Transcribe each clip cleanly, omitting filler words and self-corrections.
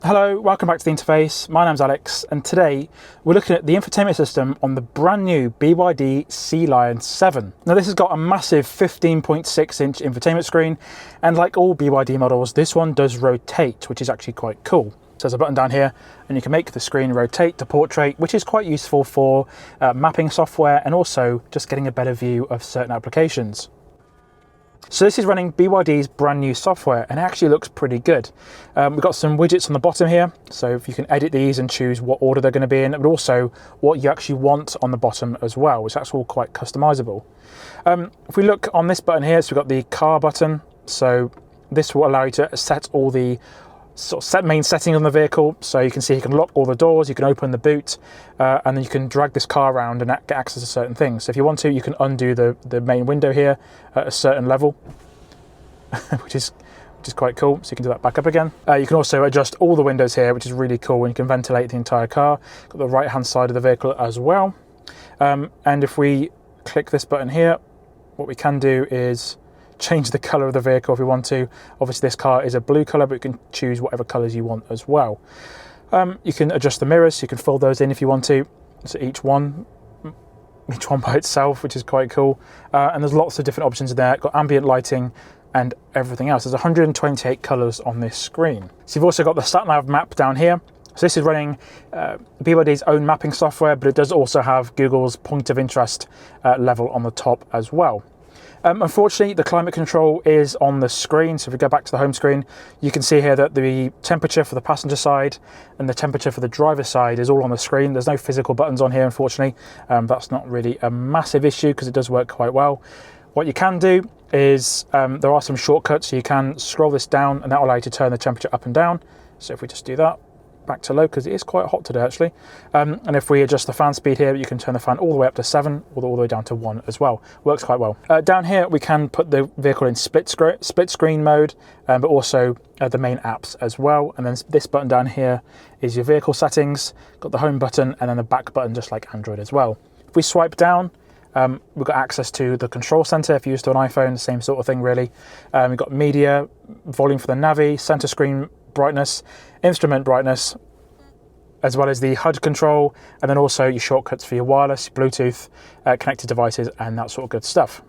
Hello, welcome back to the interface. My name's Alex, and today we're looking at the infotainment system on the brand new BYD Sealion 7. Now this has got a massive 15.6-inch infotainment screen, and like all BYD models, this one does rotate, which is actually quite cool. So there's a button down here, and you can make the screen rotate to portrait, which is quite useful for mapping software and also just getting a better view of certain applications. So this is running BYD's brand new software, and it actually looks pretty good. We've got some widgets on the bottom here, so if you can edit these and choose what order they're going to be in, but also what you actually want on the bottom as well, which is all quite customizable. If we look on this button here, so we've got the car button, so this will allow you to set all the main settings on the vehicle. So you can see you can lock all the doors, you can open the boot, and then you can drag this car around and get access to certain things. So if you want to, you can undo the main window here at a certain level, which is quite cool. So you can do that back up again. You can also adjust all the windows here, which is really cool, and you can ventilate the entire car. Got the right hand side of the vehicle as well. And if we click this button here, what we can do is change the color of the vehicle if we want to. Obviously this car is a blue color, but you can choose whatever colors you want as well. You can adjust the mirrors, you can fold those in if you want to. So each one by itself, which is quite cool. And there's lots of different options in there. Got ambient lighting and everything else. There's 128 colors on this screen. So you've also got the sat-nav map down here. So this is running BYD's own mapping software, but it does also have Google's point of interest level on the top as well. Unfortunately, the climate control is on the screen. So if we go back to the home screen, you can see here that the temperature for the passenger side and the temperature for the driver's side is all on the screen. There's no physical buttons on here, unfortunately. That's not really a massive issue because it does work quite well. What you can do is there are some shortcuts. So you can scroll this down and that will allow you to turn the temperature up and down. So if we just do that, back to low, because it is quite hot today actually. And if we adjust the fan speed here, you can turn the fan all the way up to 7 or all the way down to 1 as well. Works quite well. Down here we can put the vehicle in split screen mode, but also the main apps as well. And then this button down here is your vehicle settings. Got the home button and then the back button, just like Android as well. If we swipe down, we've got access to the control center. If you used to an iPhone, same sort of thing really. We've got media, volume for the navi, center screen brightness, instrument brightness, as well as the HUD control, and then also your shortcuts for your wireless, Bluetooth, connected devices, and that sort of good stuff.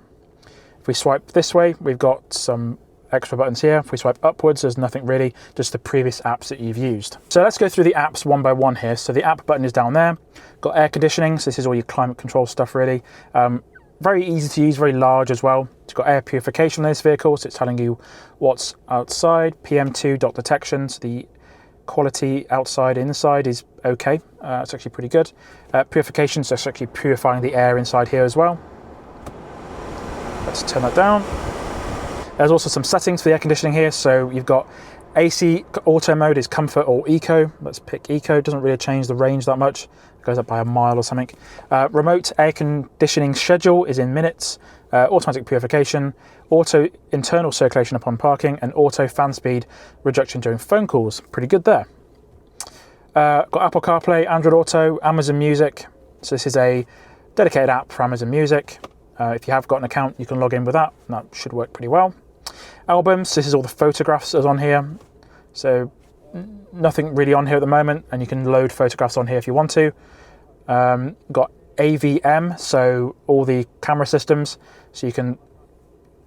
If we swipe this way, we've got some extra buttons here. If we swipe upwards, there's nothing really, just the previous apps that you've used. So let's go through the apps one by one here. So the app button is down there. Got air conditioning, so this is all your climate control stuff really. Very easy to use, very large as well. It's got air purification on this vehicle, so it's telling you what's outside. PM2 dot detection, so the quality outside, inside is okay. It's actually pretty good. Purification, so it's actually purifying the air inside here as well. Let's turn that down. There's also some settings for the air conditioning here. So you've got AC auto mode is comfort or eco. Let's pick eco. It doesn't really change the range that much. It goes up by a mile or something. Remote air conditioning schedule is in minutes. Automatic purification, auto internal circulation upon parking, and auto fan speed reduction during phone calls. Pretty good there. Got Apple CarPlay, Android Auto, Amazon Music. So this is a dedicated app for Amazon Music. If you have got an account, you can log in with that. That should work pretty well. Albums, this is all the photographs that's on here. So nothing really on here at the moment, and you can load photographs on here if you want to. Got AVM, so all the camera systems, so you can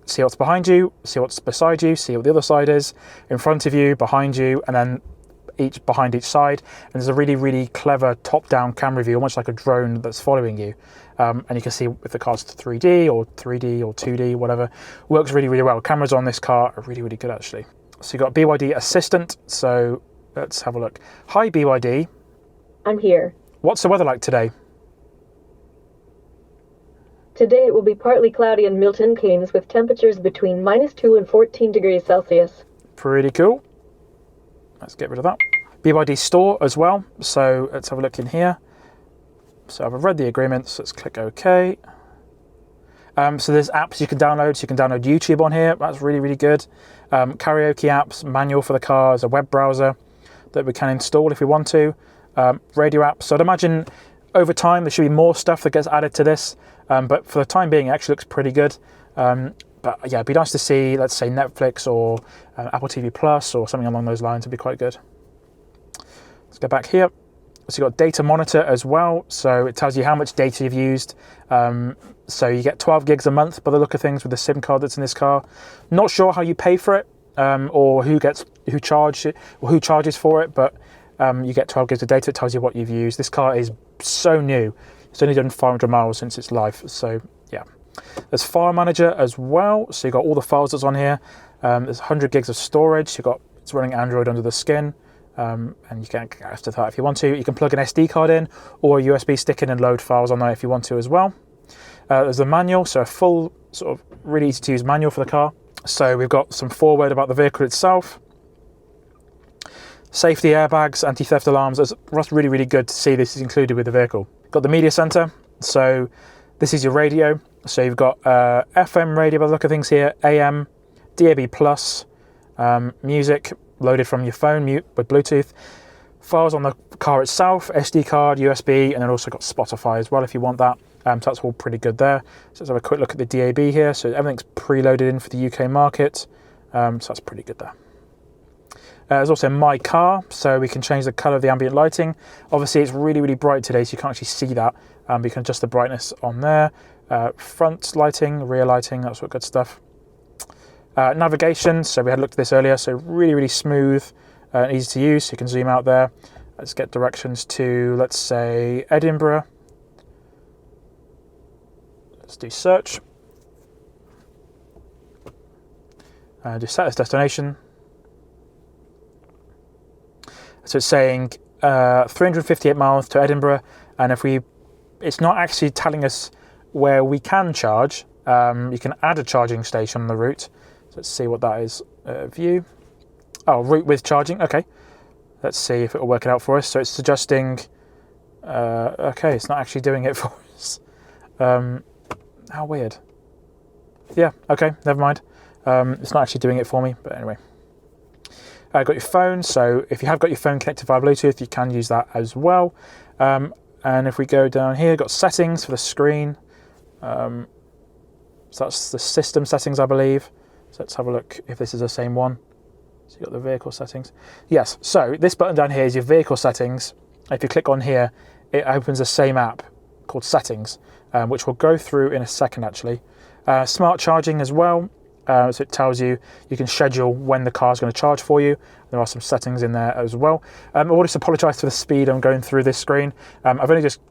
see what's behind you, see what's beside you, see what the other side is, in front of you, behind you, and then behind each side. And there's a really clever top-down camera view, almost like a drone that's following you. And you can see if the car's 3D or 2D, whatever. Works really well. Cameras on this car are really good actually. So you've got BYD Assistant, so let's have a look. Hi BYD. I'm here. What's the weather like today? Today it will be partly cloudy in Milton Keynes with temperatures between -2 and 14 degrees Celsius. Pretty cool. Let's get rid of that. BYD Store as well. So let's have a look in here. So I've read the agreements. Let's click OK. So there's apps you can download. So you can download YouTube on here. That's really good. Karaoke apps, manual for the car, there's a web browser that we can install if we want to. Radio apps. So I'd imagine over time there should be more stuff that gets added to this. But for the time being, it actually looks pretty good. But yeah, it'd be nice to see, let's say, Netflix or Apple TV Plus or something along those lines. Would be quite good. Let's go back here. So you've got data monitor as well. So it tells you how much data you've used. So you get 12 gigs a month by the look of things with the SIM card that's in this car. Not sure how you pay for it, or who charges for it, but you get 12 gigs of data. It tells you what you've used. This car is so new. It's only done 500 miles since its life. So yeah. There's File Manager as well. So you've got all the files that's on here. There's 100 gigs of storage. It's running Android under the skin. And you can get access to that if you want to. You can plug an SD card in or a USB stick in and load files on there if you want to as well. There's the manual, so a full sort of really easy to use manual for the car. So we've got some foreword about the vehicle itself. Safety airbags, anti-theft alarms. That's really, really good to see this is included with the vehicle. Got the media center. So this is your radio. So you've got FM radio by the look of things here, AM, DAB+, music loaded from your phone with Bluetooth, files on the car itself, SD card, USB, and then also got Spotify as well if you want that. So that's all pretty good there. So let's have a quick look at the DAB here. So everything's preloaded in for the UK market. So that's pretty good there. There's also My Car, so we can change the colour of the ambient lighting. Obviously it's really, really bright today, so you can't actually see that. But you can adjust the brightness on there. Front lighting, rear lighting, that sort of good stuff. Navigation, so we had looked at this earlier, so really, really smooth and easy to use. So you can zoom out there. Let's get directions to, let's say, Edinburgh. Let's do search. Do set as destination. So it's saying 358 miles to Edinburgh, and it's not actually telling us where we can charge. You can add a charging station on the route. So let's see what that is. View. Oh, route with charging. Okay. Let's see if it will work it out for us. So it's suggesting. Okay, it's not actually doing it for us. How weird. Yeah. Okay. Never mind. It's not actually doing it for me. But anyway. Got your phone. So if you have got your phone connected via Bluetooth, you can use that as well. And if we go down here, got settings for the screen. So that's the system settings, I believe. So let's have a look if this is the same one. So you've got the vehicle settings. Yes, so this button down here is your vehicle settings. If you click on here, it opens the same app called Settings, which we'll go through in a second actually. Smart charging as well. So it tells you can schedule when the car is going to charge for you. There are some settings in there as well. I want to apologise for the speed I'm going through this screen. I've only just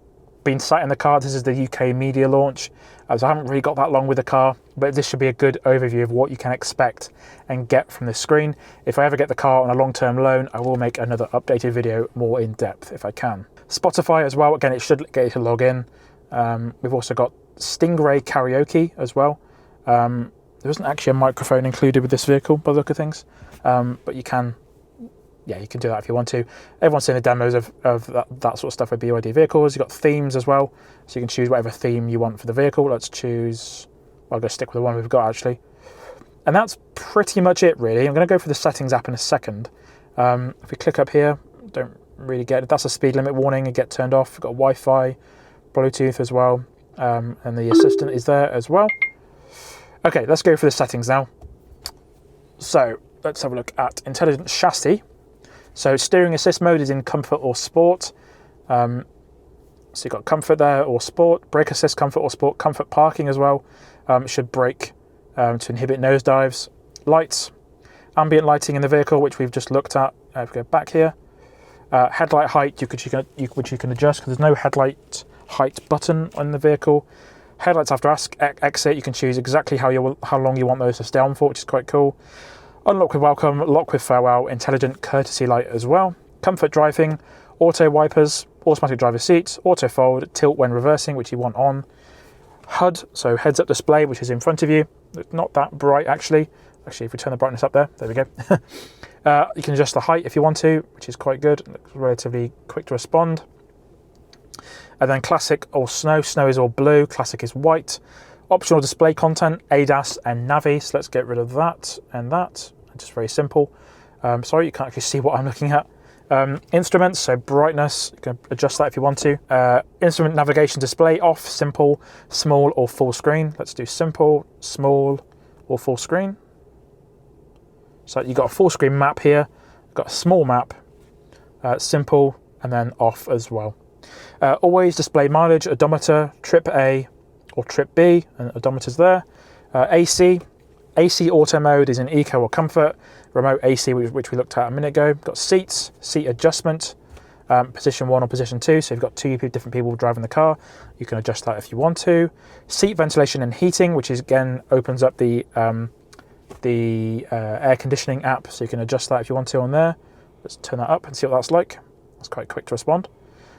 been sat in the car. This is the UK media launch, so I haven't really got that long with the car, but this should be a good overview of what you can expect and get from this screen. If I ever get the car on a long-term loan, I will make another updated video more in depth if I can. Spotify as well, again, it should get you to log in. We've also got Stingray Karaoke as well. There isn't actually a microphone included with this vehicle by the look of things, but you can do that if you want to. Everyone's seen the demos of that sort of stuff with BYD vehicles. You've got themes as well, so you can choose whatever theme you want for the vehicle. Let's choose, well, I'll go stick with the one we've got actually. And that's pretty much it really. I'm going to go for the settings app in a second. If we click up here, don't really get it. That's a speed limit warning, it get turned off. We've got Wi-Fi, Bluetooth as well, and the assistant is there as well. Okay, let's go for the settings now. So let's have a look at intelligent chassis. So steering assist mode is in comfort or sport. So you've got comfort there or sport, brake assist, comfort or sport, comfort parking as well. It should brake to inhibit nosedives. Lights, ambient lighting in the vehicle, which we've just looked at. If we go back here, headlight height, which you can adjust because there's no headlight height button on the vehicle. Headlights after exit, you can choose exactly how long you want those to stay on for, which is quite cool. Unlock with welcome, lock with farewell, intelligent courtesy light as well. Comfort driving, auto wipers, automatic driver seats, auto fold, tilt when reversing, which you want on. HUD, so heads up display, which is in front of you. It's not that bright actually. Actually, if we turn the brightness up there we go. You can adjust the height if you want to, which is quite good. It looks relatively quick to respond. And then classic or snow. Snow is all blue, classic is white. Optional display content, ADAS and Navi. So let's get rid of that and that. Just very simple. Sorry, you can't actually see what I'm looking at. Instruments, so brightness, you can adjust that if you want to. Instrument navigation display off, simple, small or full screen. Let's do simple, small or full screen. So you've got a full screen map here, you've got a small map, simple, and then off as well. Always display mileage, odometer, trip A or trip B, and odometer's there. AC auto mode is in eco or comfort. Remote AC, which we looked at a minute ago. Got seats, seat adjustment, position 1 or position 2. So you've got two different people driving the car. You can adjust that if you want to. Seat ventilation and heating, which is again opens up the air conditioning app, so you can adjust that if you want to on there. Let's turn that up and see what that's like. It's quite quick to respond.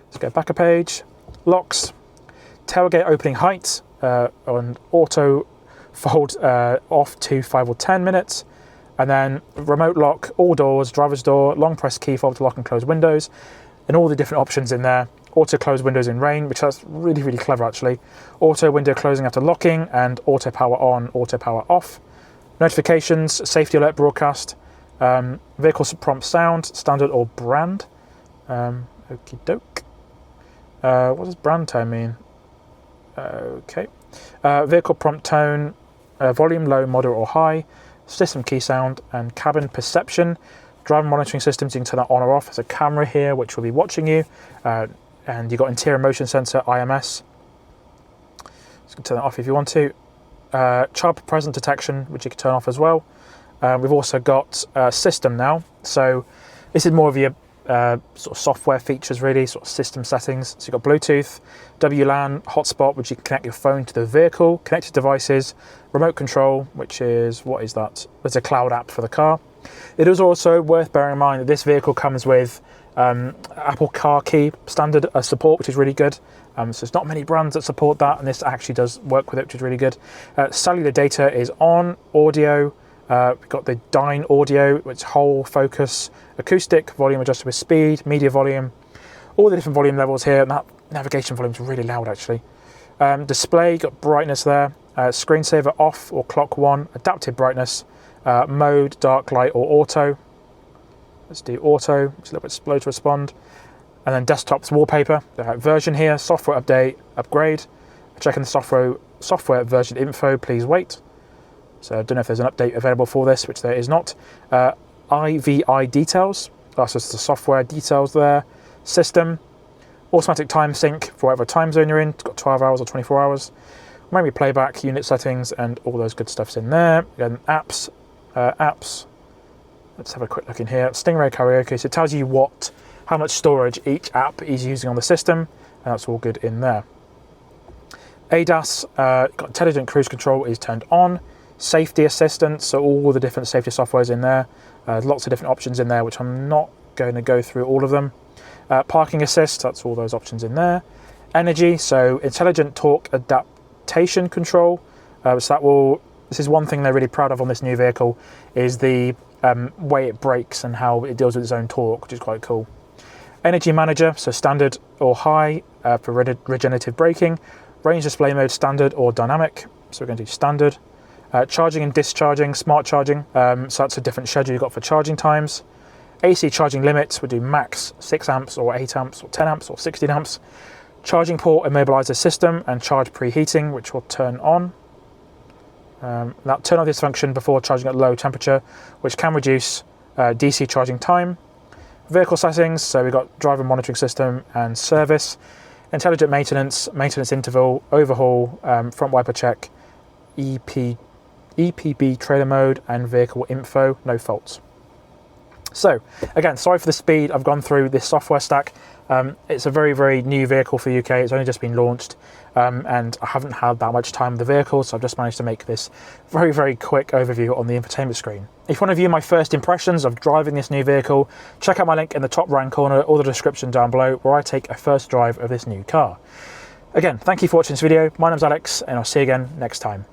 Let's go back a page. Locks, tailgate opening height, on auto fold off to 5 or 10 minutes, and then remote lock, all doors, driver's door, long press key fob to lock and close windows, and all the different options in there. Auto close windows in rain, which that's really clever actually. Auto window closing after locking, and auto power on, auto power off. Notifications, safety alert broadcast, vehicle prompt sound, standard or brand. Okie doke. What does brand tone mean? Okay. Vehicle prompt tone, volume low, moderate or high, system key sound, and cabin perception. Driver monitoring systems, you can turn that on or off. There's a camera here which will be watching you, and you've got interior motion sensor, IMS. So you can turn that off if you want to. Child presence detection, which you can turn off as well. We've also got system now. So this is more of your sort of software features really, sort of system settings. So you've got Bluetooth, WLAN, hotspot, which you can connect your phone to the vehicle, connected devices, remote control, which is, what is that? There's a cloud app for the car. It is also worth bearing in mind that this vehicle comes with Apple Car Key standard support, which is really good. So there's not many brands that support that, and this actually does work with it, which is really good. Cellular data is on. Audio, we've got the Dyn audio, which whole focus, acoustic, volume adjusted with speed, media volume, all the different volume levels here, and that navigation volume is really loud actually. Display, got brightness there, screensaver off or clock 1, adaptive brightness, mode, dark light or auto. Let's do auto, it's a little bit slow to respond. And then desktop's wallpaper, version here, software update, upgrade. Checking the software version info, please wait. So I don't know if there's an update available for this, which there is not. IVI details, that's just the software details there. System, automatic time sync for whatever time zone you're in. It's got 12 hours or 24 hours. Memory playback, unit settings, and all those good stuff's in there. Again, apps. Let's have a quick look in here. Stingray Karaoke, so it tells you how much storage each app is using on the system, and that's all good in there. ADAS, got intelligent cruise control is turned on. Safety assistance, so all the different safety softwares in there. Lots of different options in there, which I'm not going to go through all of them. Parking assist, that's all those options in there. Energy, so intelligent torque adaptation control. So this is one thing they're really proud of on this new vehicle, is the way it brakes and how it deals with its own torque, which is quite cool. Energy manager, so standard or high for regenerative braking. Range display mode, standard or dynamic. So we're going to do standard. Charging and discharging, smart charging. So that's a different schedule you've got for charging times. AC charging limits, we do max 6 amps or 8 amps or 10 amps or 16 amps. Charging port immobilizer system and charge preheating, which will turn on. Now turn on this function before charging at low temperature, which can reduce DC charging time. Vehicle settings, so we've got driver monitoring system and service. Intelligent maintenance, maintenance interval, overhaul, front wiper check, EPB trailer mode, and vehicle info, no faults. So again, sorry for the speed I've gone through this software stack. It's a very new vehicle for the UK. It's only just been launched, and I haven't had that much time with the vehicle, so I've just managed to make this very quick overview on the infotainment screen. If you want to view my first impressions of driving this new vehicle, check out my link in the top right corner or the description down below, where I take a first drive of this new car. Again, thank you for watching this video. My name's Alex, and I'll see you again next time.